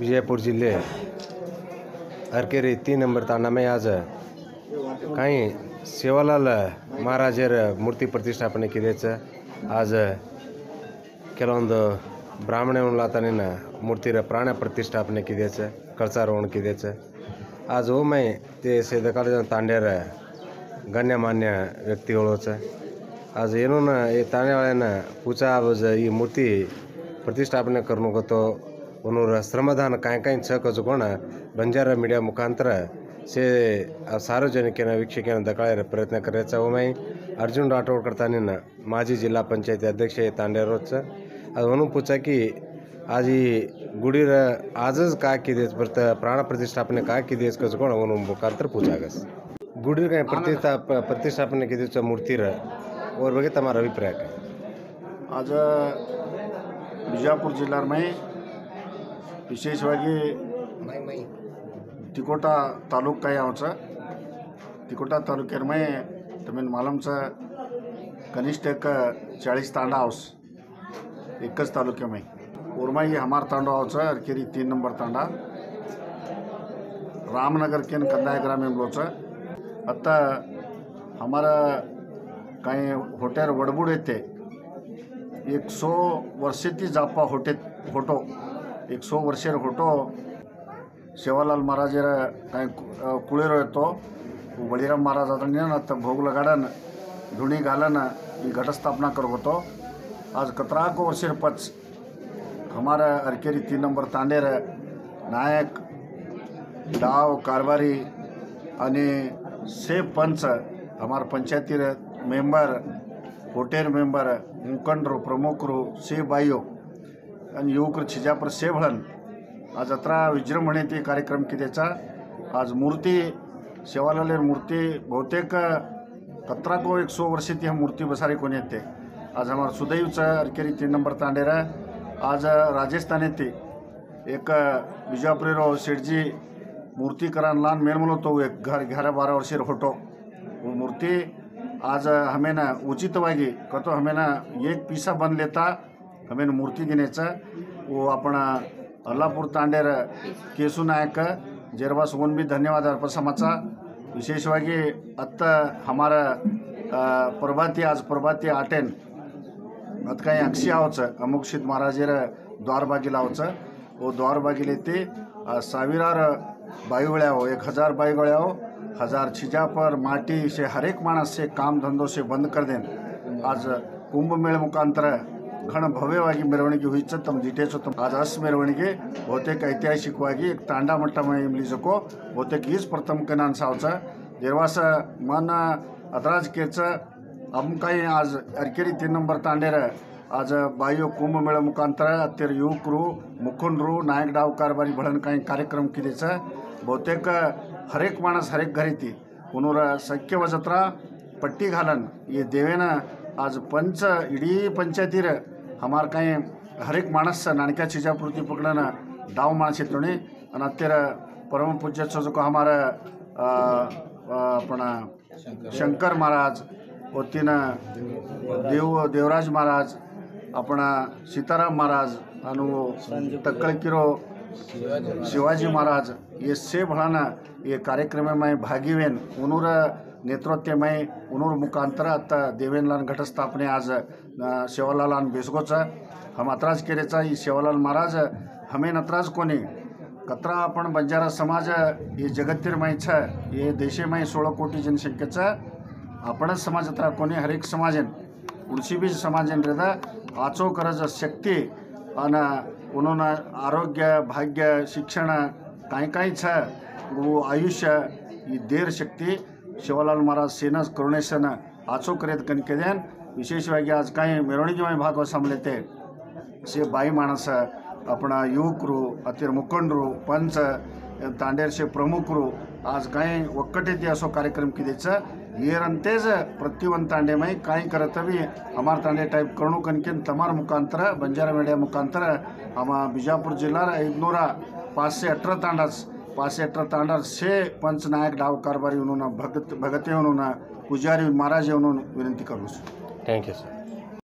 विजयपूर जिले अरकेरी 3 नंबर तांडा में आज काही सेवालाल महाराजर मूर्ति प्रतिष्ठापने किदेचं आज ಕೆಲವೊಂದು ಬ್ರಾಹ್ಮಣ ಉಳ್ಳಾತನಿನ मूर्तिर प्राण प्रतिष्ठापने किदेचं कळसारोहण किदेचं आज ओमय ते सेदकाल तांड्यार गण्यमान्य व्यक्तीगळोचं आज ಏನೂ ತಾಂಡ್ಯಾವಳನ पूजा आज ಈ मूर्ति प्रतिष्ठापने करनुगतो उनूर श्रमदान काय छ कजुकोण बंजारा मीडिया मुखांतर से सार्वजनिक वीक्षक दकाळ प्रयत्न करायचा ओमय अर्जुन राठोड करताना माजी जिल्हा पंचायती अध्यक्ष तांड्यारोचं आज म्हणून पूछा की आज ही गुडीर आजच काय किदेच परत प्राण प्रतिष्ठापने काय किदेच कजुकोण म्हणून मुखांतर पूछागस गुडीर काय प्रतिष्ठापने किदेच मूर्तिर और बगे तुम्हारा अभिप्राय काय आज बिजापूर जिल्हा में विशेषವಾಗಿ तिकोटा तालुका यावचा तिकोटा तालुक्यात में तुम्हें मालूमचा कनिष्ठ एक 40 तांडा हाउस एकच तालुक्या में उर्मा ये हमार तांडा हाउचा अरकेरी 3 नंबर तांडा रामनगर के कंदाय ग्राम में लोचा आता हमारा काही होटेल वडबुड येते 100 वर्षेती जापा फोटो 100 वर्षेर फोटो सेवालाल महाराजर काय कुळेरो येतो बळीराम महाराज आता भोग लगाडन धुणी घालन ही घटस्थापना करत होतो आज 17 वर्षेर पच हमारा अरकेरी 3 नंबर तांडेर नायक डाव कारभारी आणि से पंच हमार पंचायती मेंबर होटेल मेंबर मुखंडरू प्रमुखरू से बायो आणि युवकर छिजापर से भळन आज 18 विजृंभणे ते कार्यक्रम किदेचा आज मूर्ति सेवालाल मूर्ति बहुतेक 100 वर्षे ती मूर्ति बसारी कोण येते आज हमार सुदैवचं अरकेरी 3 नंबर तांडेरा आज राजस्थान येते एक बिजापुरीरो शेठजी मूर्ति करान लान मेलमलो तो एक 11-12 वर्षेर होटो वो मूर्ति आज हमें ना उचितವಾಗಿ कतो हमें ना एक पीसा बन लेता हमें मूर्ति देण्याचा वो अपना अल्लापूर तांडेर केसू नायक जेरवास ओन भी धन्यवाद अर्पसमाचा विशेषವಾಗಿ आता हमारा प्रभाती आज प्रभाती आटेन मत काही अक्षी आवचं अमुक्षित महाराजेर द्वारबागी लावचं वो द्वारबागी लेते साविरार बाईगळ्या हो 1000 बाईगळ्या हो 1000 छिजा पर माटी से हर एक मानस से काम धंधों से बंद कर दें आज कुंभ मेळ मुखांतर घण भव्यವಾಗಿ ಮೆರವಣಿಗೆ हुईच तम डिटेल्स तुम आज अस ಮೆರವಣಿಗೆ बहुतेक ऐतिहासिकವಾಗಿ एक तांडा मट्टा में लिजको बहुतेक हीच प्रथम कनान सावचा देवास मन अदराज केच हम काही आज अरकेरी 3 नंबर तांडेर आज बायो कुंभ मेळ मुखांतर अत्तर युवकरू मुखंडरू नायक डाव कारभारी भळन काही कार्यक्रम किदेच बहुतेक हर एक माणस हर एक घरी ती उनूर सख्य वजत्रा पट्टी घालन ये देवेन आज पंच इडी पंचायतीर हमार काही हर एक माणस नाणक्या छिजापुरती पकडन डाव माणस येतोणी आणि अत्तर परमपूज्यचं जो हमारा अपना शंकर महाराज होतीन देवराज महाराज अपना सीताराम महाराज आणि तक्कळकिरो शिवाजी महाराज ये से भळाना ये कार्यक्रम में भागीवेन उनूर नेतृत्व में उनूर मुखांतर आता देवेनलान घटस्थापने आज सेवालालान बेसगोचा हम अत्राज केरेचा ही सेवालाल महाराज हमें नत्राज कोणी कतरा आपण बंजारा समाज ये जगत्तीर माहीत ये देशे माही 16 कोटी जनसंख्येचा आपणच समाज अत्रा कोणी हर एक समाजन उडसी बीज समाजन रेदा आचो करज शक्ती आणि उन्होंने आरोग्य भाग्य शिक्षण काही छ वो आयुष्य ये देर शक्ति सेवालाल महाराज सेना करुणेशन आचो करेत कनकेदेन विशेषವಾಗಿ आज काही ಮೆರವಣಿಗೆ में भाग समलेते से बाई माणस अपना युवकरू अतिर मुखंडरू पंच तांडेर से प्रमुखरू आज काही ಒಕ್ಕಟ್ಟಿತಿ असो कार्यक्रम किदेचं येरंतेज प्रतिवन तांडे में काही करत भी हमार तांडे टाइप करणू कनकेन तमार मुखांतर बंजारा मीडिया मुखांतर हम बिजापूर जिल्हा 518 तांडाच 518 तांडा से पंच नायक डाव कारभारी उन्होंने भगते उन्होंने पुजारी महाराज उन्होंने विनंती करूँ। Thank you sir.